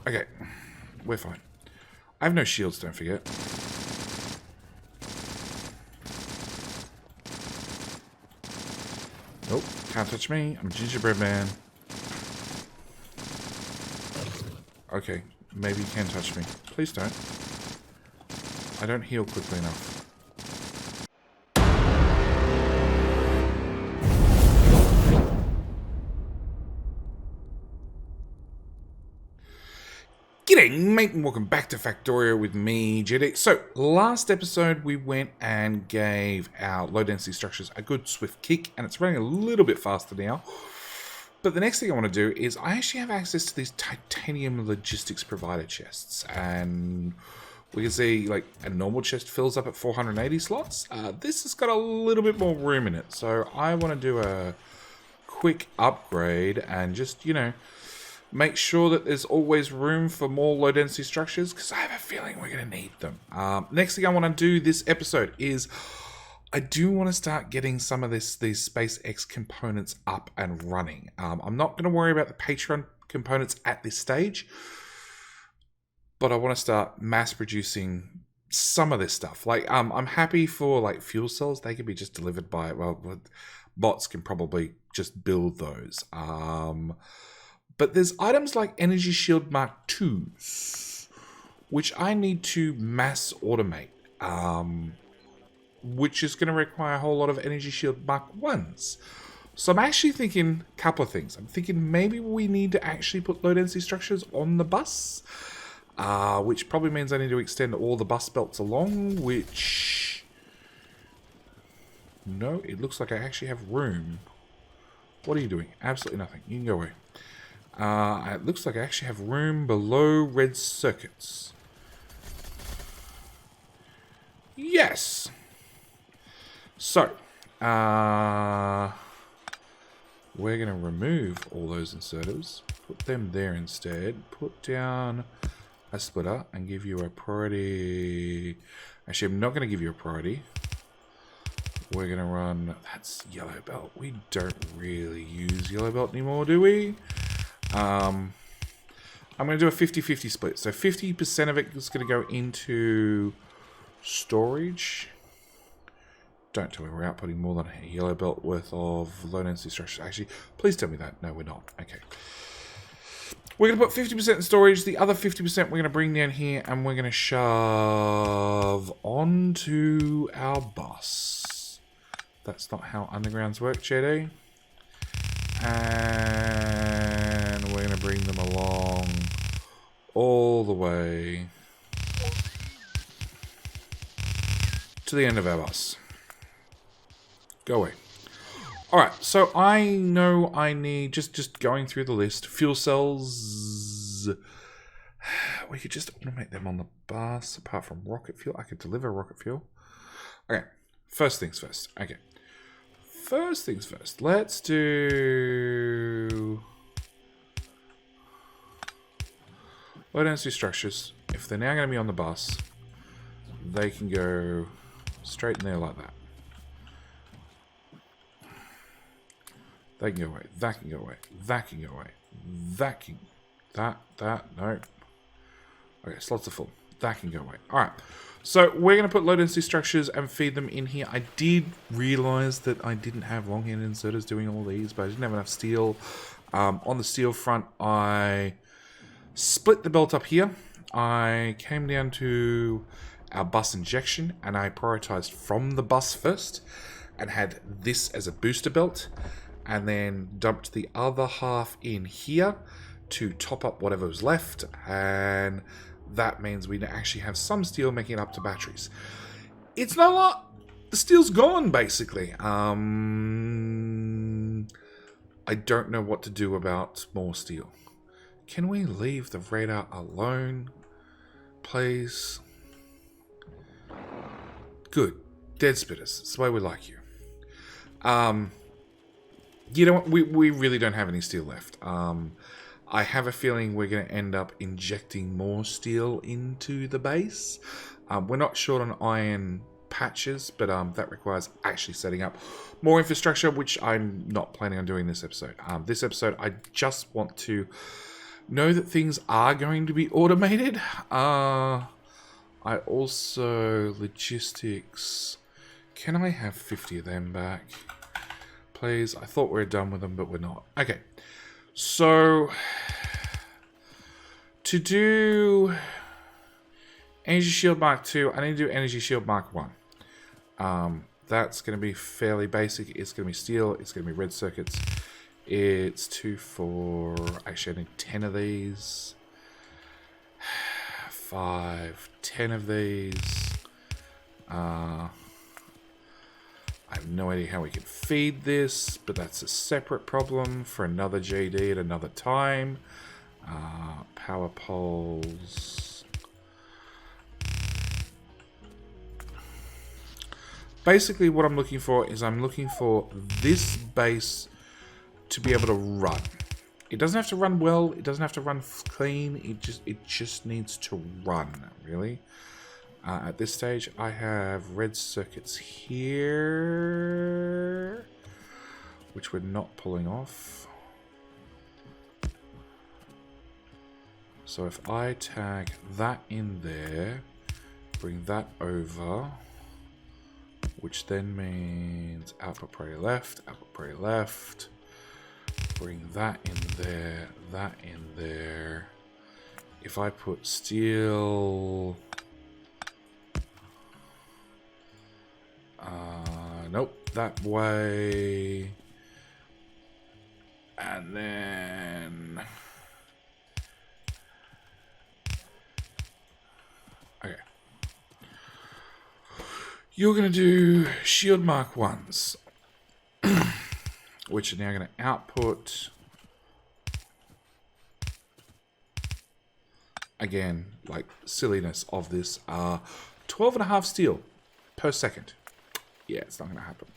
Okay, we're fine. I have no shields, don't forget. Nope, can't touch me. I'm a gingerbread man. Okay, maybe you can touch me. Please don't. I don't heal quickly enough. G'day mate and welcome back to Factorio with me, JD. So, last episode we went and gave our low density structures a good swift kick, and it's running a little bit faster now. But the next thing I want to do is I actually have access to these titanium logistics provider chests, and we can see like a normal chest fills up at 480 slots. This has got a little bit more room in it, so I want to do a quick upgrade and just, you know, make sure that there's always room for more low density structures, because I have a feeling we're going to need them. Next thing I want to do this episode is I do want to start getting some of these SpaceX components up and running. I'm not going to worry about the Patreon components at this stage, but I want to start mass producing some of this stuff. Like, I'm happy for like fuel cells. They can be just delivered by, well, bots can probably just build those. But there's items like Energy Shield Mark IIs, which I need to mass automate, which is going to require a whole lot of Energy Shield Mark Is. So I'm actually thinking a couple of things. I'm thinking maybe we need to actually put low density structures on the bus, which probably means I need to extend all the bus belts along, which... No, it looks like I actually have room. What are you doing? Absolutely nothing. You can go away. It looks like I actually have room below red circuits. Yes! So, we're going to remove all those inserters, put them there instead, put down a splitter and give you a priority. Actually, I'm not going to give you a priority. We're going to run, that's yellow belt. We don't really use yellow belt anymore, do we? I'm going to do a 50-50 split. So 50% of it is going to go into storage. Don't tell me we're outputting more than a yellow belt worth of low density structures. Actually, please tell me that. No, we're not. Okay. We're going to put 50% in storage. The other 50% we're going to bring down here and we're going to shove onto our bus. That's not how undergrounds work, JD. And we're going to bring them along all the way to the end of our bus. Go away. Alright, so I know I need, just going through the list, fuel cells. We could just automate them on the bus, apart from rocket fuel. I could deliver rocket fuel. Okay, first things first. Okay. First things first, let's do low density structures. If they're now going to be on the bus, they can go straight in there like that. They can go away. That can go away. That can go away. That can... no. Okay, slots are full. That can go away. Alright. So we're going to put low density structures and feed them in here. I did realize that I didn't have long hand inserters doing all these, but I didn't have enough steel. On the steel front, I split the belt up here. I came down to our bus injection and I prioritized from the bus first and had this as a booster belt, and then dumped the other half in here to top up whatever was left, and that means we actually have some steel making it up to batteries. It's not a lot. The steel's gone, basically. I don't know what to do about more steel. Can we leave the radar alone, please? Good. Dead spitters. That's the way we like you. You know what? We really don't have any steel left. I have a feeling we're going to end up injecting more steel into the base. We're not short on iron patches, but that requires actually setting up more infrastructure, which I'm not planning on doing this episode. This episode, I just want to know that things are going to be automated. I also... Logistics. Can I have 50 of them back? Please. I thought we were done with them, but we're not. Okay. So... to do... Energy Shield Mark 2, I need to do Energy Shield Mark 1. That's going to be fairly basic. It's going to be steel. It's going to be red circuits. It's 2, 4... Actually, I need 10 of these. 5, 10 of these. I have no idea how we can feed this, but that's a separate problem for another GD at another time. Power poles. Basically, what I'm looking for is I'm looking for this base to be able to run. It doesn't have to run well. It doesn't have to run clean. It just needs to run, really. At this stage, I have red circuits here, which we're not pulling off. So if I tag that in there, bring that over, which then means output priority left, bring that in there, that in there. If I put steel... nope, that way. And then... Okay. You're going to do shield mark 1s, which are now going to output, again, like silliness of this, 12.5 steel per second. Yeah, it's not going to happen.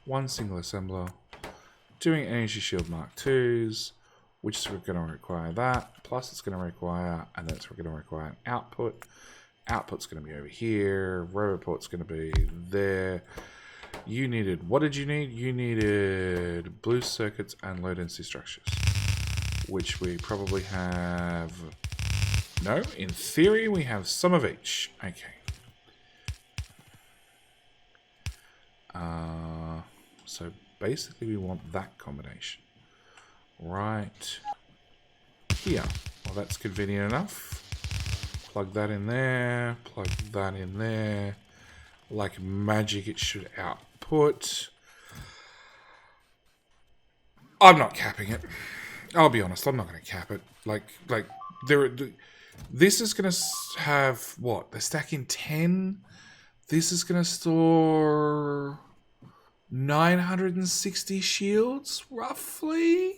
One single assembler. Doing energy shield mark 2s, which is going to require that. Plus it's going to require, and that's going to require an output. Output's going to be over here. Roboport's going to be there. You needed, what did you need? You needed blue circuits and low density structures, which we probably have. No, in theory we have some of each. Okay. So basically we want that combination right here. Well, that's convenient enough. Plug that in there, plug that in there. Like magic, it should output. I'm not capping it. I'll be honest, I'm not going to cap it. This is going to have what? The stack in 10. This is going to store 960 shields, roughly.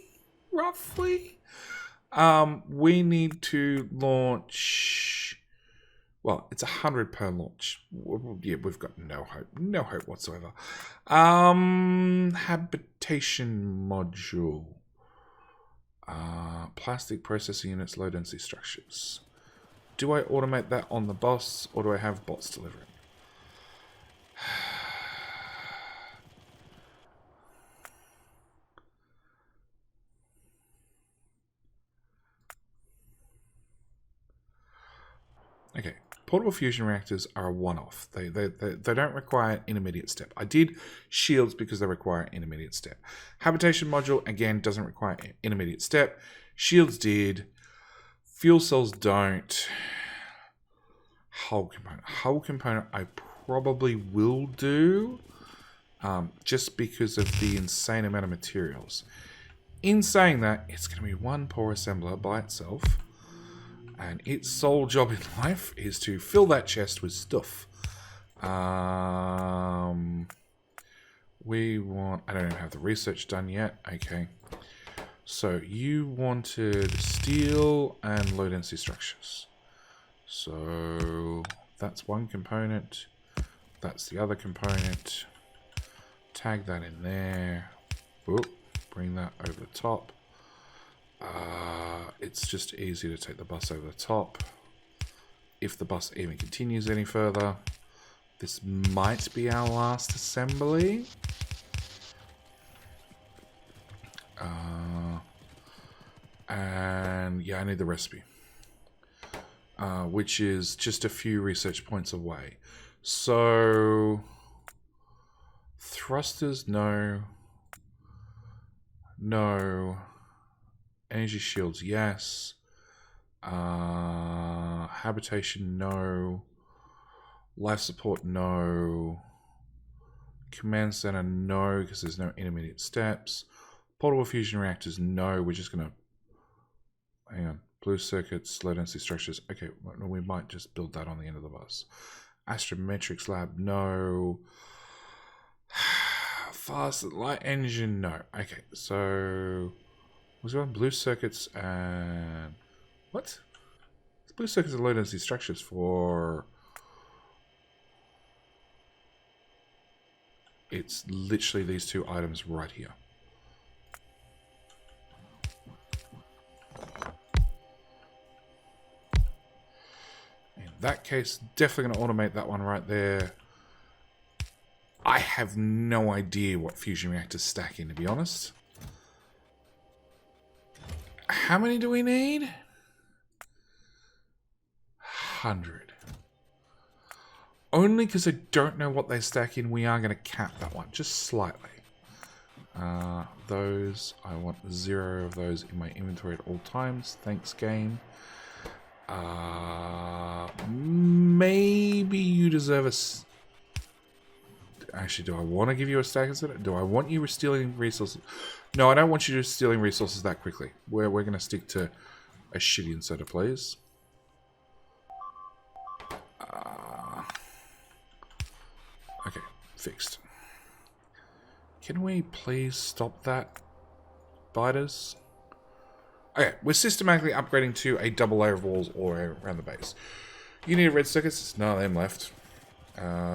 We need to launch. Well, it's 100 per launch. Yeah, we've got no hope whatsoever. Habitation module. Plastic processing units, low density structures. Do I automate that on the boss, or do I have bots delivering? Okay, portable fusion reactors are a one-off. They don't require an intermediate step. I did shields because they require an intermediate step. Habitation module, again, doesn't require an intermediate step. Shields did. Fuel cells don't. Hull component I probably will do, just because of the insane amount of materials. In saying that, it's going to be one poor assembler by itself. And its sole job in life is to fill that chest with stuff. We want... I don't even have the research done yet. Okay. So you wanted steel and low density structures. So that's one component. That's the other component. Tag that in there. Whoop. Bring that over the top. It's just easy to take the bus over the top. if the bus even continues any further. This might be our last assembly. And yeah, I need the recipe. Which is just a few research points away. So, thrusters, no. No. Energy shields, yes. Habitation, no. Life support, no. Command center, no, because there's no intermediate steps. Portable fusion reactors, no. We're just going to... Hang on. Blue circuits, low density structures. Okay, we might just build that on the end of the bus. Astrometrics lab, no. Fast light engine, no. Okay, so... Was it on blue circuits and... What? Blue circuits are low density structures for... It's literally these two items right here. In that case, definitely going to automate that one right there. I have no idea what fusion reactors stack in, to be honest. How many do we need? 100. Only because I don't know what they stack in, we are going to cap that one, just slightly. Those, I want 0 of those in my inventory at all times. Thanks, game. Maybe you deserve a... Actually, do I want to give you a stack instead? Do I want you stealing resources? No, I don't want you stealing resources that quickly. We're going to stick to a shitty inserter, please. Okay, fixed. Can we please stop that, biters? Okay, we're systematically upgrading to a double layer of walls all around the base. You need red circuits? There's none of them left.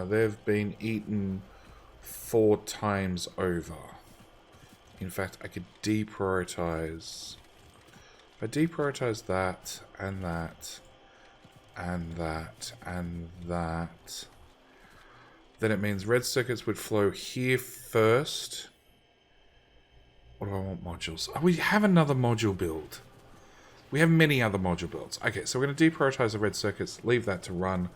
They've been eaten 4 times over. In fact, I could deprioritize. If I deprioritize that, and that, and that, and that, then it means red circuits would flow here first. What do I want modules? Oh, we have another module build. We have many other module builds. Okay, so we're going to deprioritize the red circuits, leave that to run.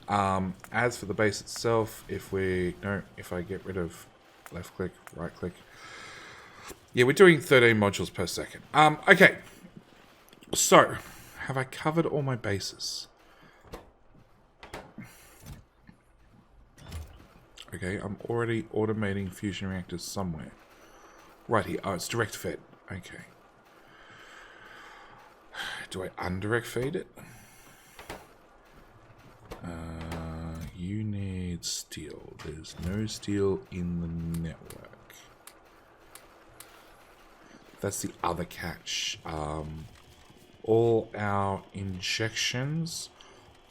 As for the base itself, if I get rid of left click, right click. Yeah, we're doing 13 modules per second. Okay. So, have I covered all my bases? Okay, I'm already automating fusion reactors somewhere. Right here. Oh, it's direct fed. Okay. Do I undirect feed it? You need steel. There's no steel in the network. That's the other catch. All our injections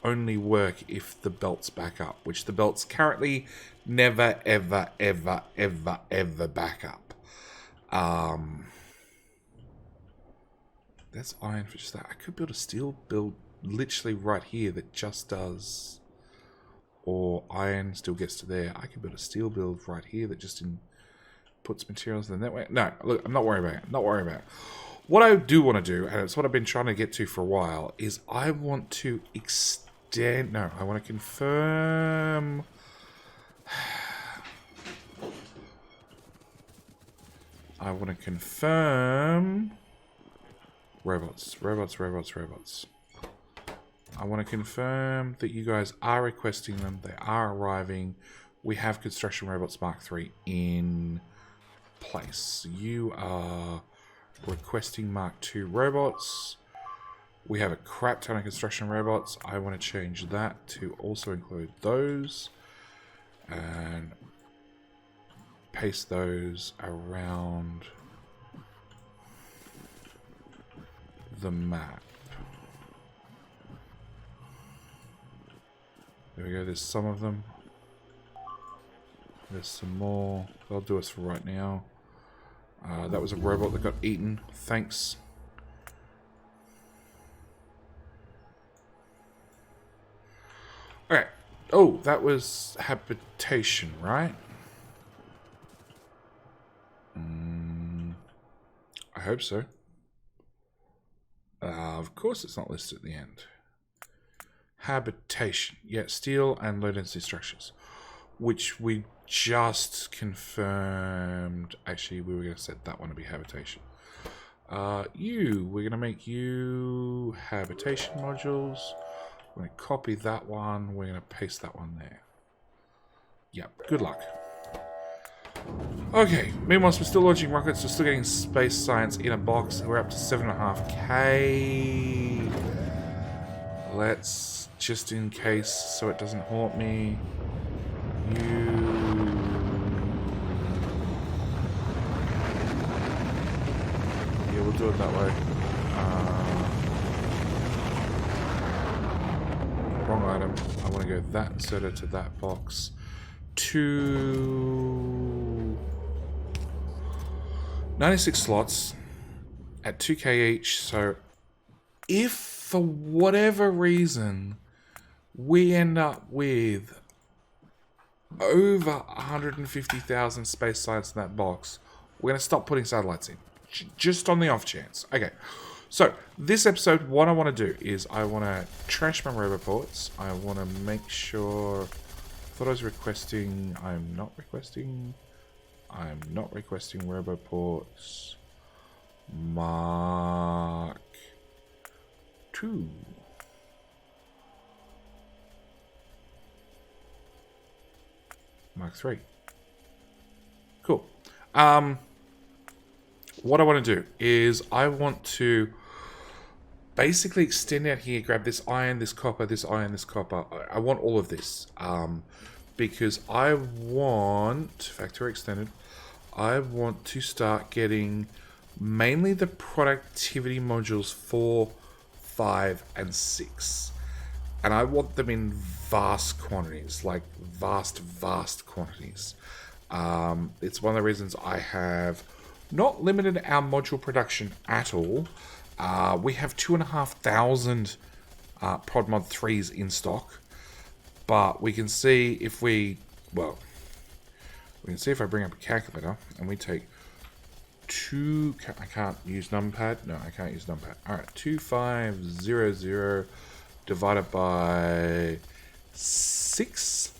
only work if the belt's back up, which the belt's currently never, ever, ever, ever, ever back up. That's iron for just that. I could build a steel build literally right here that just does, or iron still gets to there. I could build a steel build right here that just puts materials in the network. No, look, I'm not worried about it. Not worried about it. What I do want to do, and it's what I've been trying to get to for a while, is I want to extend... No, I want to confirm... I want to confirm... Robots. I want to confirm that you guys are requesting them. They are arriving. We have Construction Robots Mark III in place. You are requesting Mark II robots. We have a crap ton of construction robots. I want to change that to also include those. And paste those around the map. There we go, there's some of them. There's some more. They'll do us for right now. That was a robot that got eaten. Thanks. Okay. Oh, that was habitation, right? I hope so. Of course it's not listed at the end. Habitation. Yeah, steel and low density structures. Which we just confirmed. Actually, we were going to set that one to be habitation. We're going to make you habitation modules. We're going to copy that one. We're going to paste that one there. Yep, good luck. Okay, meanwhile, we're still launching rockets. We're still getting space science in a box. We're up to 7.5k. Let's, just in case, so it doesn't haunt me. Yeah, we'll do it that way. Wrong item. I want to go that inserter to that box. 96 slots at 2k each. So if for whatever reason we end up with over 150,000 space science in that box, we're going to stop putting satellites in. Just on the off chance. Okay. So, this episode, what I want to do is I want to trash my roboports. I want to make sure... I thought I was requesting... I'm not requesting roboports. Mark 2. Mark 3. Cool. What I want to do is I want to basically extend out here, grab this iron, this copper, this iron, this copper. I want all of this because I want, Factory Extended, I want to start getting mainly the productivity modules 4, 5, and 6. And I want them in vast quantities, like vast quantities. It's one of the reasons I have not limited our module production at all. We have 2,500 Prod Mod 3s in stock. But we can see if we can see if I bring up a calculator and we take I can't use numpad. No, I can't use numpad. Alright, 2500 divided by 6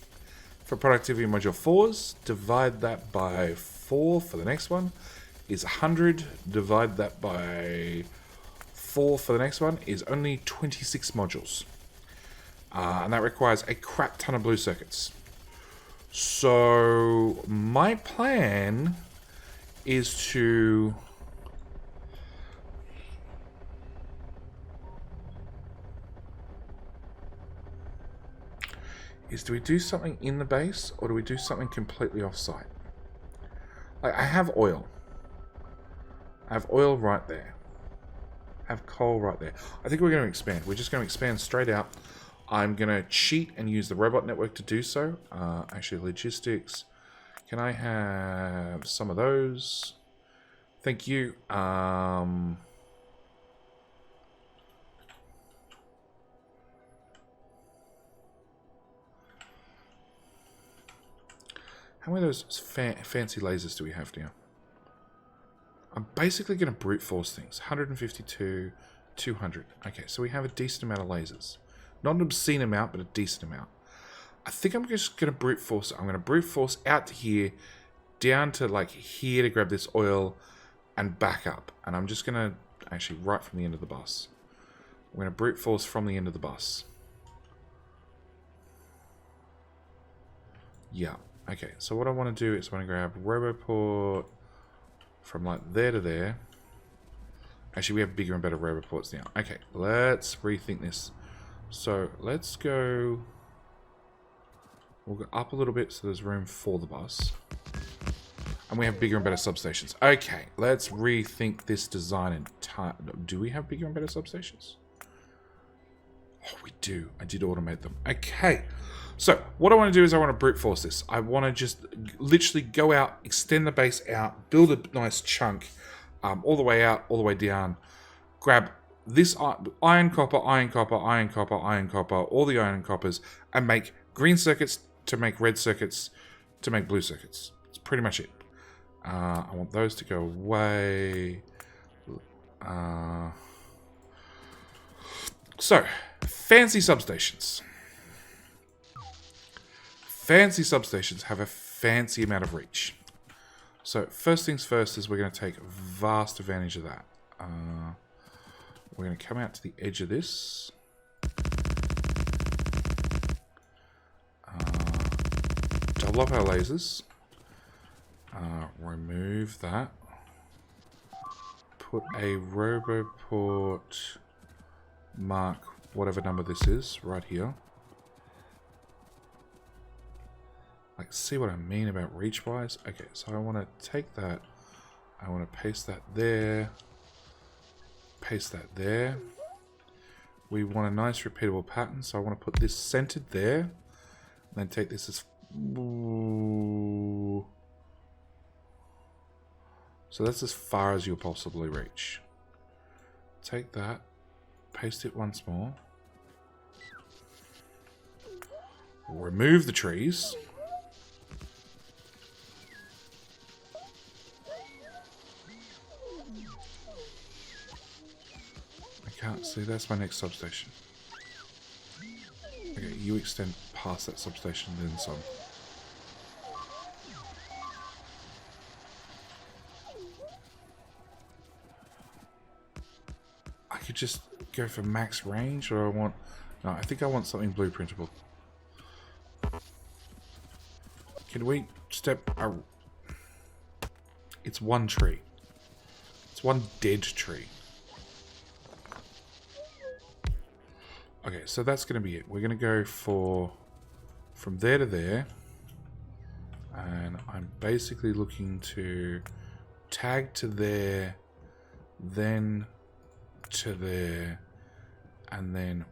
for productivity module 4s. Divide that by 4 for the next one is 100. Divide that by 4 for the next one is only 26 modules. And that requires a crap ton of blue circuits. So my plan is to do we do something in the base or do we do something completely off-site? Like, I have oil. I have oil right there. I have coal right there. I think we're going to expand. We're just going to expand straight out. I'm going to cheat and use the robot network to do so. Actually, logistics. Can I have some of those? Thank you. How many of those fancy lasers do we have now? I'm basically going to brute force things. 152, 200. Okay, so we have a decent amount of lasers. Not an obscene amount, but a decent amount. I think I'm just going to brute force it. I'm going to brute force out to here, down to like here to grab this oil, and back up. And I'm just going to, actually, right from the end of the bus. I'm going to brute force from the end of the bus. Yeah. Okay, so what I want to do is I want to grab Roboport from like there to there. Actually, we have bigger and better Roboports now. Okay, let's rethink this. So let's go... We'll go up a little bit so there's room for the bus. And we have bigger and better substations. Okay, let's rethink this design entirely. Do we have bigger and better substations? Oh, we do. I did automate them. Okay. So, what I want to do is I want to brute force this. I want to just literally go out, extend the base out, build a nice chunk, all the way out, all the way down, grab this iron, copper, iron, copper, iron, copper, iron, copper, all the iron coppers, and make green circuits to make red circuits to make blue circuits. That's pretty much it. I want those to go away. So, fancy substations. Fancy substations have a fancy amount of reach. So, first things first is we're going to take vast advantage of that. We're going to come out to the edge of this. Double up our lasers. Remove that. Put a Roboport mark, whatever number this is, right here. Like, see what I mean about reach-wise? Okay, so I want to take that. I want to paste that there. Paste that there. We want a nice repeatable pattern, so I want to put this centered there. And then take this as... Ooh. So that's as far as you'll possibly reach. Take that. Paste it once more. Remove the trees. I can't see. That's my next substation. Okay, you extend past that substation, then some. I could just go for max range, or I want... No, I think I want something blueprintable. Can we step... It's one tree. It's one dead tree. Okay, so that's going to be it. We're going to go for... From there to there. And I'm basically looking to tag to there, then to there, and then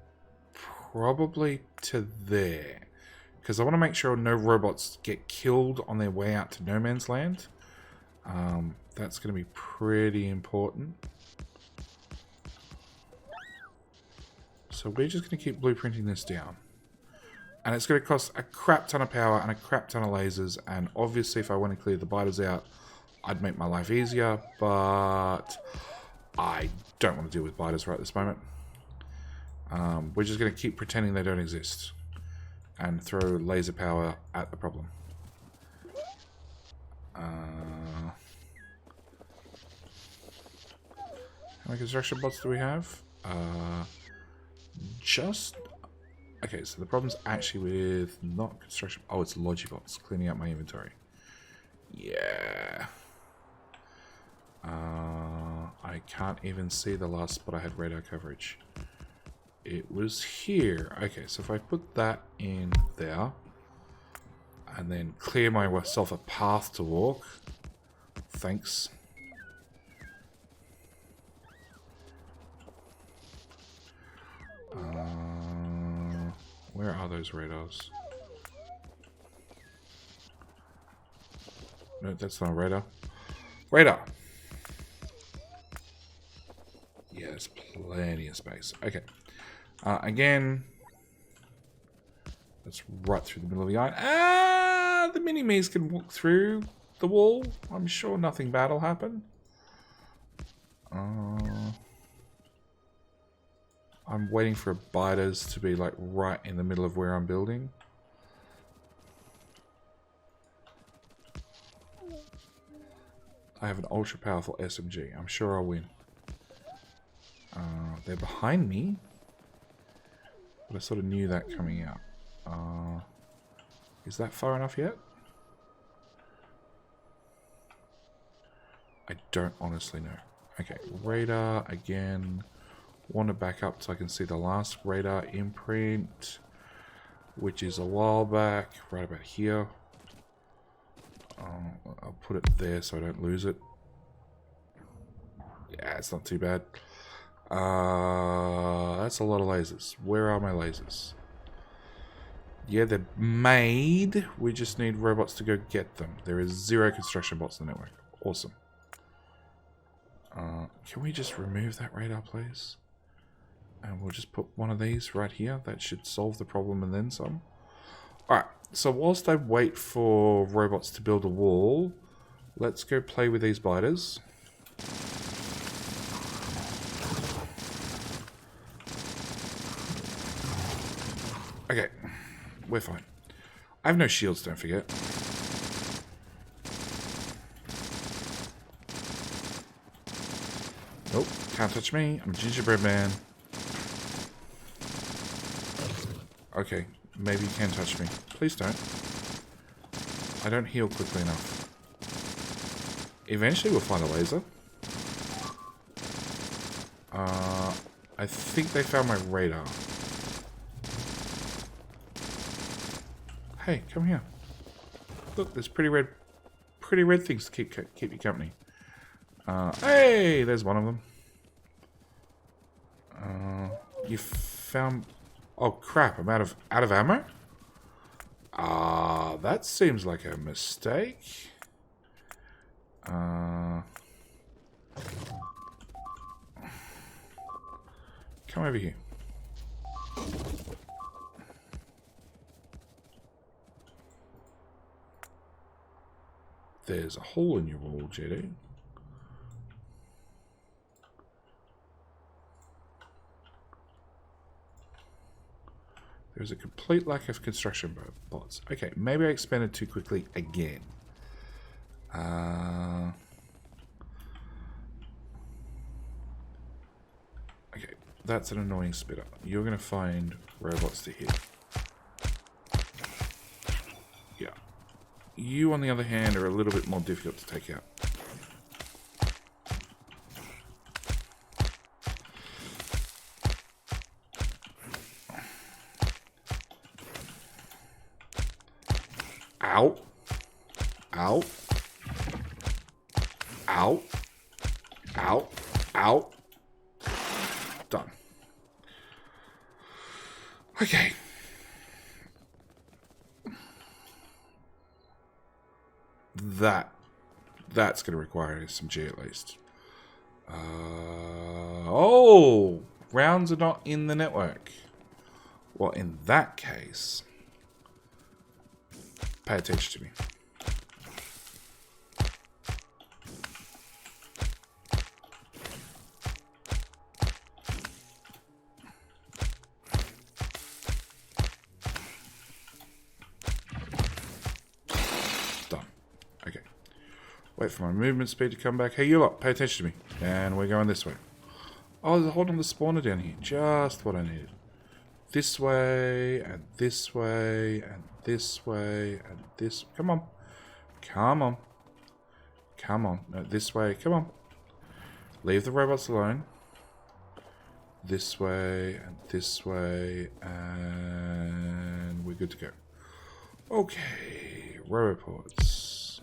probably to there. Because I want to make sure no robots get killed on their way out to no man's land. That's going to be pretty important. So we're just going to keep blueprinting this down. And it's going to cost a crap ton of power and a crap ton of lasers. And obviously if I want to clear the biters out, I'd make my life easier. But I don't want to deal with biters right this moment. We're just going to keep pretending they don't exist. And throw laser power at the problem. How many construction bots do we have? Just... Okay, so the problem's actually with not construction... Oh, it's Logibots cleaning out my inventory. Yeah. I can't even see the last spot I had radar coverage. It was here. Okay, so if I put that in there and then clear myself a path to walk. Thanks. Where are those radars? No, that's not a radar. Radar! Yeah, there's plenty of space. Okay. Again, that's right through the middle of the iron. The mini-me's can walk through the wall. I'm sure nothing bad will happen. I'm waiting for biters to be like right in the middle of where I'm building. I have an ultra powerful SMG. I'm sure I'll win. They're behind me. But I sort of knew that coming out. Is that far enough yet? I don't honestly know. Okay, radar again. Want to back up so I can see the last radar imprint, which is a while back, right about here. I'll put it there so I don't lose it. Yeah, it's not too bad. That's a lot of lasers. Where are my lasers? Yeah, they're made. We just need robots to go get them. There is 0 construction bots in the network. Awesome. Can we just remove that radar, please? And we'll just put one of these right here. That should solve the problem and then some. Alright, so whilst I wait for robots to build a wall, let's go play with these biters. Okay, we're fine. I have no shields, don't forget. Nope, can't touch me. I'm a gingerbread man. Okay, maybe you can touch me. Please don't. I don't heal quickly enough. Eventually we'll find a laser. I think they found my radar. Hey, come here. Look, there's pretty red things to keep you company. Hey, there's one of them. You found... Oh crap! I'm out of ammo. That seems like a mistake. Come over here. There's a hole in your wall, JD. There's a complete lack of construction bots. Okay, maybe I expanded too quickly again. Okay, that's an annoying spitter. You're going to find robots to hit. Yeah. You, on the other hand, are a little bit more difficult to take out. Ow. Ow. Ow. Ow. Ow. Done. Okay. That's going to require some G at least. Oh! Rounds are not in the network. Well, in that case... Pay attention to me. Done. Okay. Wait for my movement speed to come back. Hey, you lot, pay attention to me. And we're going this way. Oh, there's a hold on the spawner down here. Just what I needed. This way, and this way, and this way, and this... Come on. Come on. Come on. No, this way. Come on. Leave the robots alone. This way, and we're good to go. Okay. Roboports.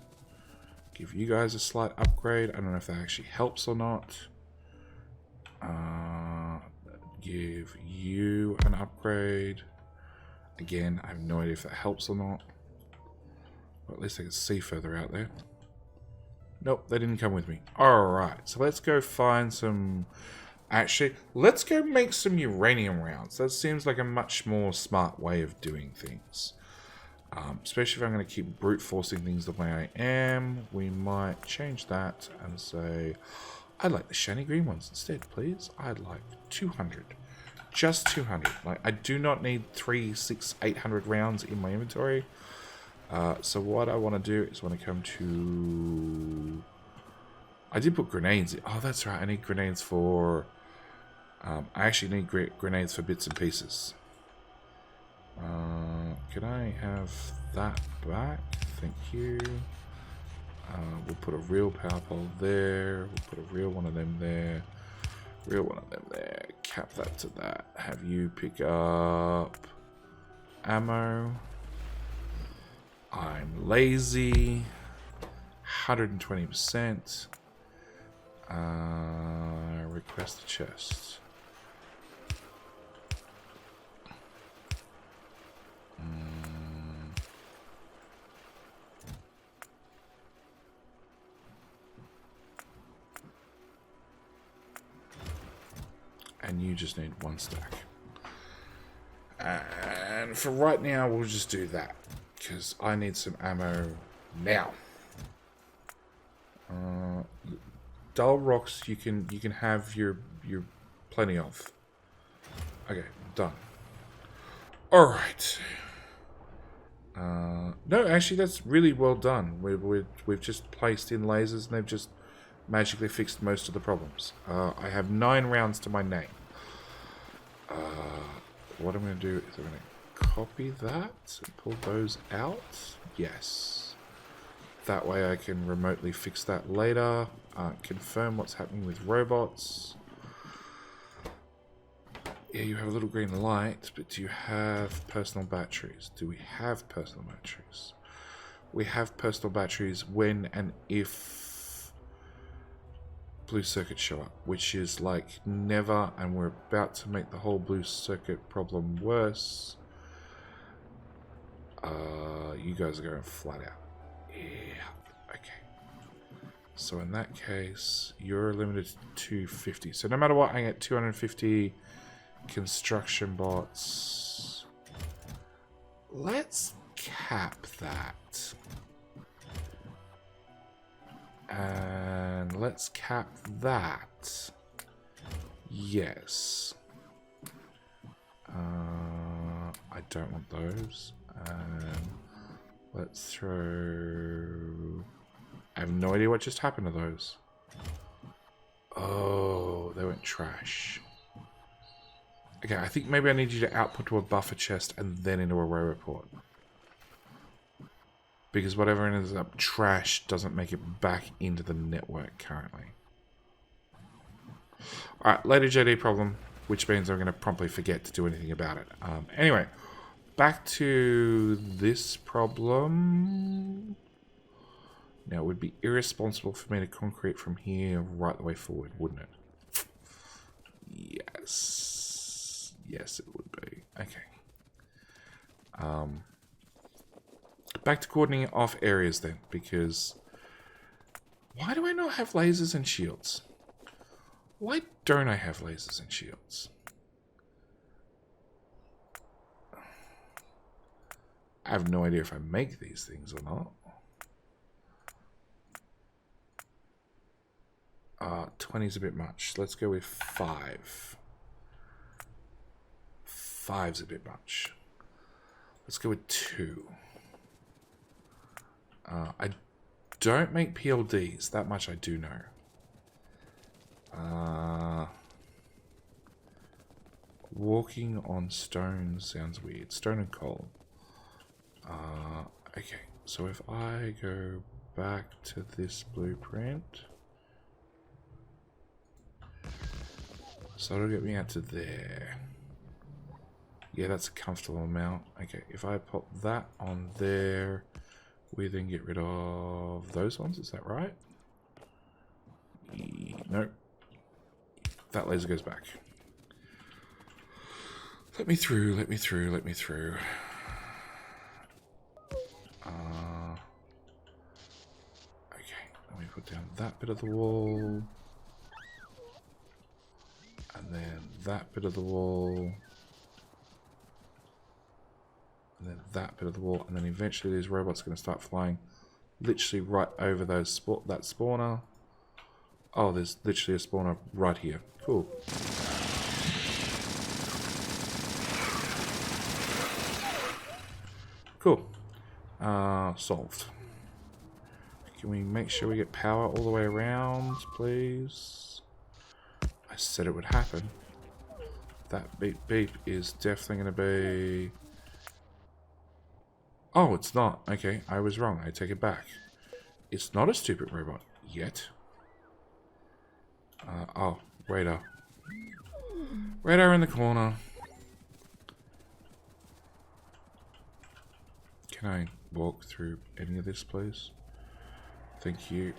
Give you guys a slight upgrade. I don't know if that actually helps or not. Give you an upgrade. Again, I have no idea if that helps or not. But at least I can see further out there. Nope, they didn't come with me. Alright, so let's go find some... Actually, let's go make some uranium rounds. That seems like a much more smart way of doing things. Especially if I'm going to keep brute forcing things the way I am. We might change that and say... I'd like the shiny green ones instead, please. I'd like 200. Just 200. Like, I do not need 300, 600, 800 rounds in my inventory. So what I want to do is want to come to... I did put grenades in. Oh, that's right. I need grenades for... I actually need grenades for bits and pieces. Can I have that back? Thank you. We'll put a real power pole there. We'll put a real one of them there. Real one of them there. Cap that to that. Have you pick up ammo. I'm lazy. 120%. Request a chest. and you just need 1 stack. And for right now, we'll just do that. Because I need some ammo now. Dull rocks you can have your plenty of. Okay, done. Alright. No, actually that's really well done. We've just placed in lasers and they've just magically fixed most of the problems. I have 9 rounds to my name. What I'm going to do is I'm going to copy that and pull those out. Yes. That way I can remotely fix that later. Confirm what's happening with robots. Yeah, you have a little green light, but do you have personal batteries? Do we have personal batteries? We have personal batteries when and if blue circuits show up, which is like never, and we're about to make the whole blue circuit problem worse. You guys are going flat out. Yeah, okay. So in that case, you're limited to 250. So no matter what, I get 250 construction bots. Let's cap that. And let's cap that. Yes. I don't want those. Let's throw... I have no idea what just happened to those. Oh, they went trash. Okay, I think maybe I need you to output to a buffer chest and then into a row report. Because whatever ends up trash doesn't make it back into the network currently. Alright, later JD problem, which means I'm going to promptly forget to do anything about it. Anyway, back to this problem. Now, it would be irresponsible for me to concrete from here right the way forward, wouldn't it? Yes. Yes, it would be. Okay. Back to cordoning off areas then, because why do I not have lasers and shields? Why don't I have lasers and shields? I have no idea if I make these things or not. 20 is a bit much. Let's go with 5. 5's a bit much. Let's go with 2. I don't make PLDs. That much I do know. Walking on stone sounds weird. Stone and coal. Okay, so if I go back to this blueprint... So it'll get me out to there. Yeah, that's a comfortable amount. Okay, if I pop that on there, we then get rid of those ones, is that right? Nope. That laser goes back. Let me through, let me through, let me through. Okay, let me put down that bit of the wall. And then that bit of the wall. And then that bit of the wall. And then eventually these robots are going to start flying literally right over those that spawner. Oh, there's literally a spawner right here. Cool. Cool. Solved. Can we make sure we get power all the way around, please? I said it would happen. That beep beep is definitely going to be... Oh, it's not. Okay, I was wrong. I take it back. It's not a stupid robot yet. Oh, radar. Radar in the corner. Can I walk through any of this, please? Thank you.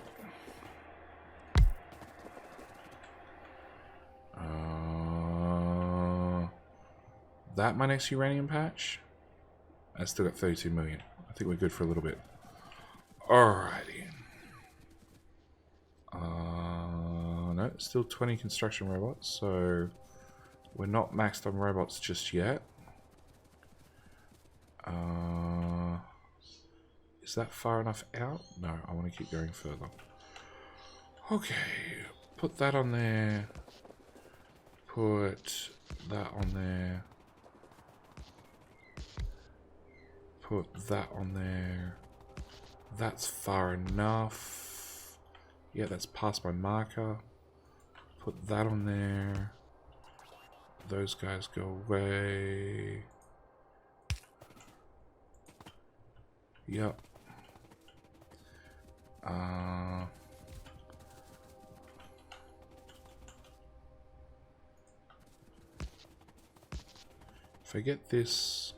That my next uranium patch? I still got 32 million. I think we're good for a little bit. Alrighty. No, still 20 construction robots, so We're not maxed on robots just yet. Is that far enough out? No, I want to keep going further. Okay, put that on there. Put that on there. Put that on there. That's far enough. Yeah, that's past my marker. Put that on there. Those guys go away. Yep. If I get this...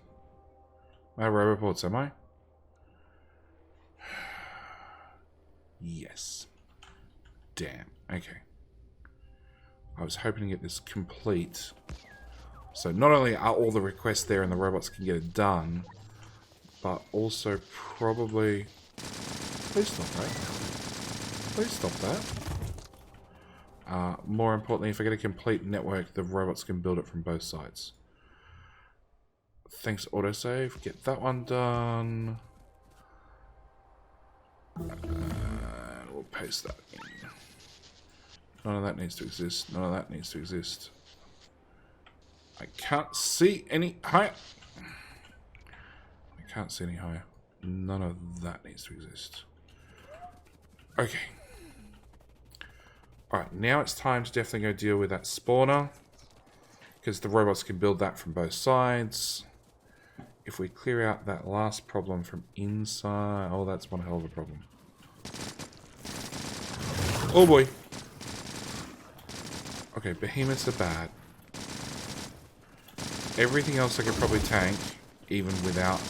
Am I roboports, am I? Yes. Damn. Okay. I was hoping to get this complete. So not only are all the requests there and the robots can get it done, but also probably... Please stop that. Please stop that. More importantly, if I get a complete network, the robots can build it from both sides. Thanks, autosave. Get that one done. We'll paste that in. None of that needs to exist. None of that needs to exist. I can't see any higher. I can't see any higher. None of that needs to exist. Okay. Alright, now it's time to definitely go deal with that spawner. Because the robots can build that from both sides. If we clear out that last problem from inside... Oh, that's one hell of a problem. Oh boy. Okay, behemoths are bad. Everything else I could probably tank, even without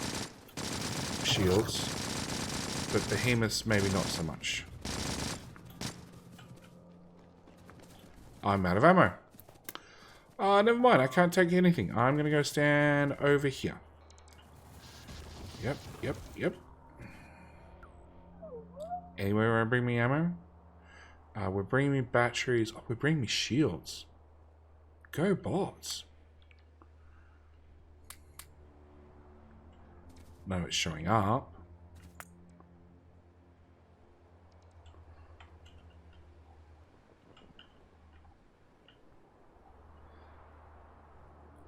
shields. But behemoths, maybe not so much. I'm out of ammo. Never mind, I can't take anything. I'm going to go stand over here. Yep. Anywhere where I bring me ammo? We're bringing me batteries. Oh, we're bringing me shields. Go bots. No, it's showing up.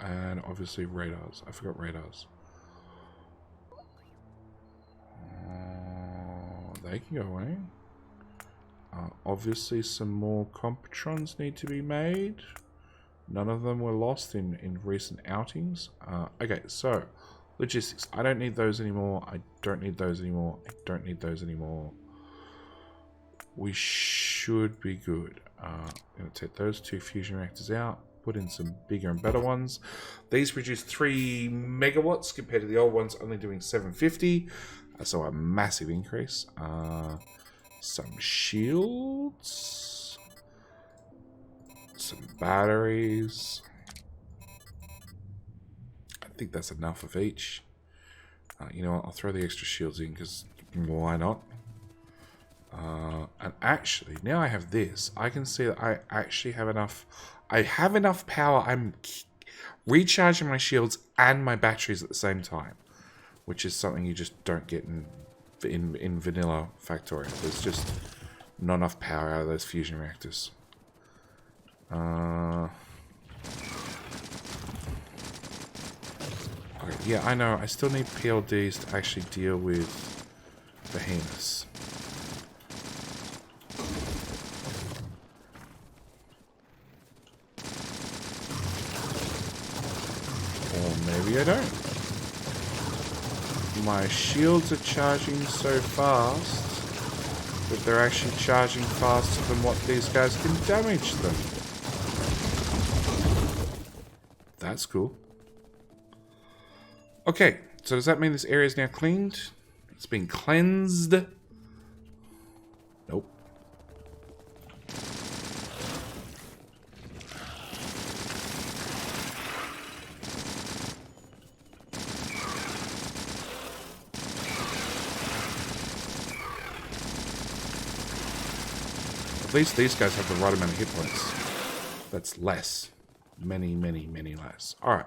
And obviously radars. I forgot radars. They can go away. Obviously some more Competrons need to be made. None of them were lost in recent outings. Okay, so logistics. I don't need those anymore. I don't need those anymore. I don't need those anymore. We should be good. I'm going to take those two fusion reactors out. Put in some bigger and better ones. These produce 3 megawatts compared to the old ones only doing 750. So a massive increase. Some shields. Some batteries. I think that's enough of each. You know what? I'll throw the extra shields in because why not? And actually, now I have this. I can see that I actually have enough. I have enough power. I'm recharging my shields and my batteries at the same time, which is something you just don't get in vanilla Factorio. There's just not enough power out of those fusion reactors. Okay, yeah, I know. I still need PLDs to actually deal with behemoths. Or maybe I don't. My shields are charging so fast that they're actually charging faster than what these guys can damage them. That's cool. Okay, so does that mean this area is now cleaned? It's been cleansed? Nope. At least these guys have the right amount of hit points. That's less. Many, many, many less. Alright.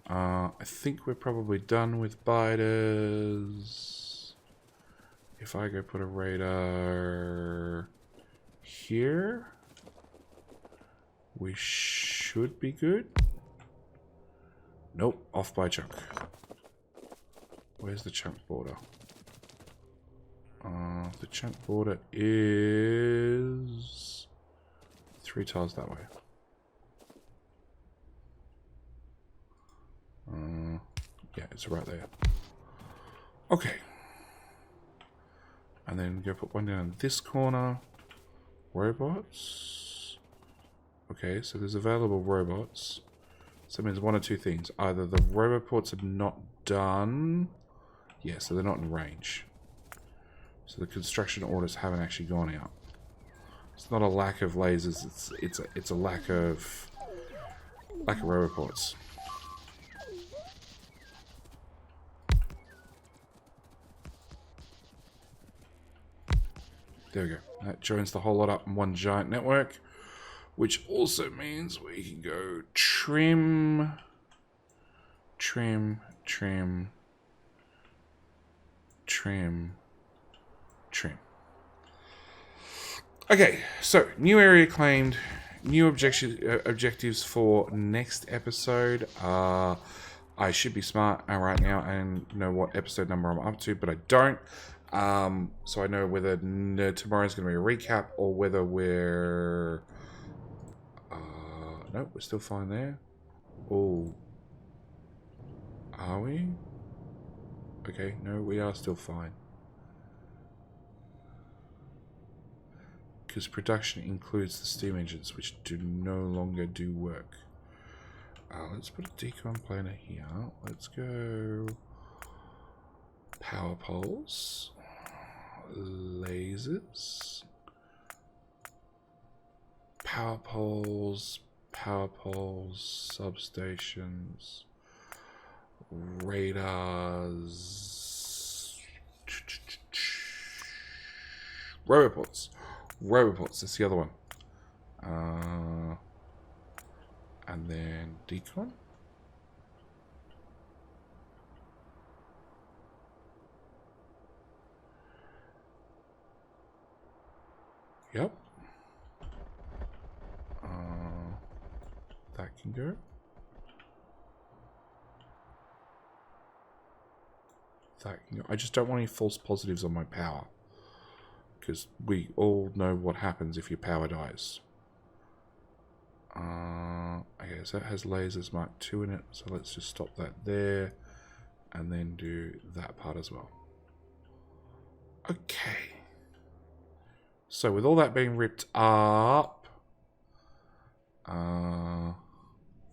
I think we're probably done with biters. If I go put a radar here, we should be good. Nope, off by chunk. Where's the chunk border? The chunk border is 3 tiles that way. Yeah, it's right there. Okay. And then go put one down in this corner. Robots. Okay, so there's available robots. So it means one or two things. Either the robot ports are not done. Yeah, so they're not in range. So the construction orders haven't actually gone out. It's not a lack of lasers, it's a lack of robot ports. There we go. That joins the whole lot up in one giant network, which also means we can go trim, trim, trim, trim, trim. Okay, so new area claimed, new objectives for next episode. I should be smart right now and know what episode number I'm up to, but I don't. So I know whether tomorrow's going to be a recap or whether we're... no, we're still fine there. Oh. Are we? Okay, no, we are still fine. Because production includes the steam engines, which do no longer do work. Let's put a decon planer here. Let's go... Power poles. Lasers. Power poles, substations, radars, roboports, that's the other one. And then decon. Yep. That can go. That can go. I just don't want any false positives on my power. Because we all know what happens if your power dies. Okay, so that has lasers Mark 2 in it. So let's just stop that there. And then do that part as well. Okay. So with all that being ripped up,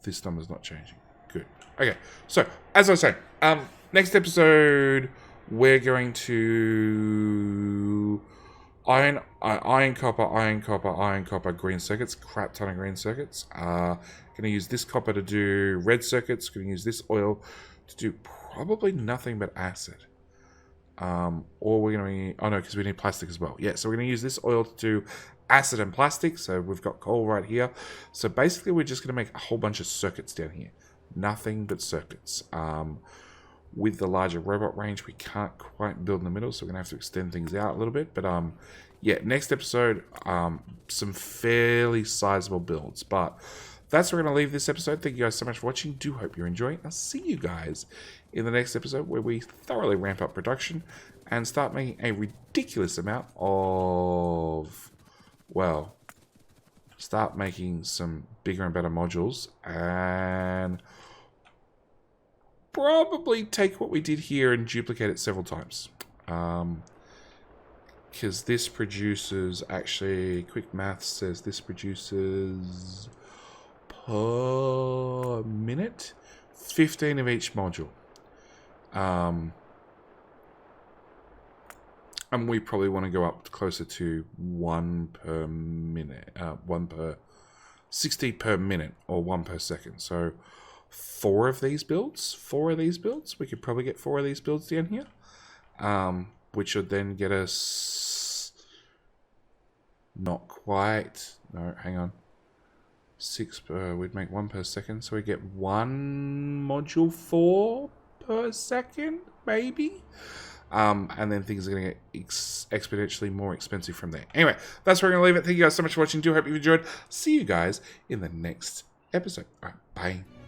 this number's not changing. Good. Okay. So as I was saying, next episode we're going to iron, copper, green circuits. Crap ton of green circuits. Going to use this copper to do red circuits. Going to use this oil to do probably nothing but acid. Or we're going to... Oh, no, because we need plastic as well. Yeah, so we're going to use this oil to do acid and plastic. So we've got coal right here. So basically, we're just going to make a whole bunch of circuits down here. Nothing but circuits. With the larger robot range, we can't quite build in the middle, so we're going to have to extend things out a little bit. But, yeah, next episode, some fairly sizable builds. But that's where we're going to leave this episode. Thank you guys so much for watching. Do hope you're enjoying it. I'll see you guys in the next episode where we thoroughly ramp up production and start making a ridiculous amount of, well, start making some bigger and better modules and probably take what we did here and duplicate it several times. Because this produces, actually, quick math says this produces per minute 15 of each module. And we probably want to go up closer to 1 per minute, 60 per minute or 1 per second. So 4 of these builds, we could probably get 4 of these builds down here, which would then get us not quite, no, hang on, 6 we'd make 1 per second, so we get 1 module 4 per second, maybe. And then things are going to get exponentially more expensive from there. Anyway, that's where we're going to leave it. Thank you guys so much for watching. Do hope you enjoyed. See you guys in the next episode. All right, bye.